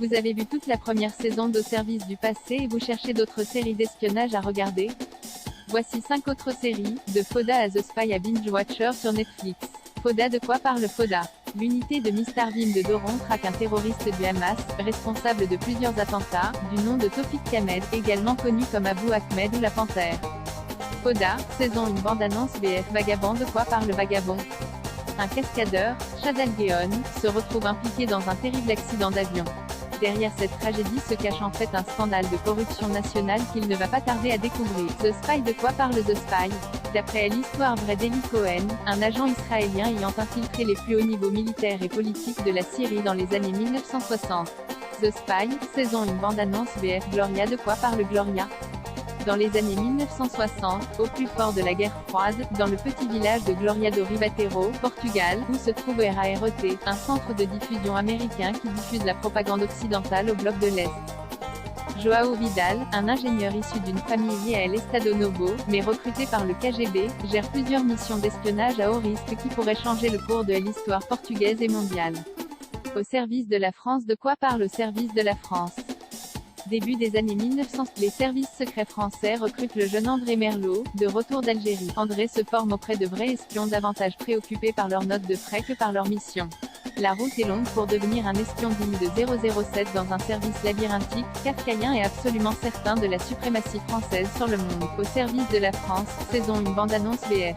Vous avez vu toute la première saison d'Au service du passé et vous cherchez d'autres séries d'espionnage à regarder? Voici 5 autres séries, de Fauda à The Spy à Binge Watcher sur Netflix. Fauda. De quoi parle Fauda? L'unité de Mistarville de Doron traque un terroriste du Hamas, responsable de plusieurs attentats, du nom de Tofik Kamel, également connu comme Abou Ahmed ou la Panthère. Fauda, saison 1 bande-annonce VF Vagabond. De quoi parle Vagabond? Un cascadeur, Chad Al-Geon, se retrouve impliqué dans un terrible accident d'avion. Derrière cette tragédie se cache en fait un scandale de corruption nationale qu'il ne va pas tarder à découvrir. The Spy. De quoi parle The Spy? D'après l'histoire vraie d'Eli Cohen, un agent israélien ayant infiltré les plus hauts niveaux militaires et politiques de la Syrie dans les années 1960. The Spy, saison 1 bande-annonce VF Gloria. De quoi parle Gloria? Dans les années 1960, au plus fort de la guerre froide, dans le petit village de Gloria do Ribateiro, Portugal, où se trouve RAROT, un centre de diffusion américain qui diffuse la propagande occidentale au bloc de l'Est. Joao Vidal, un ingénieur issu d'une famille liée à El Estado Novo, mais recruté par le KGB, gère plusieurs missions d'espionnage à haut risque qui pourraient changer le cours de l'histoire portugaise et mondiale. Au service de la France. De quoi parle Au service de la France? Début des années 1900, les services secrets français recrutent le jeune André Merlot, de retour d'Algérie. André se forme auprès de vrais espions davantage préoccupés par leurs notes de frais que par leur mission. La route est longue pour devenir un espion digne de 007 dans un service labyrinthique, kafkaïen et absolument certain de la suprématie française sur le monde. Au service de la France, saison 1 bande-annonce VF.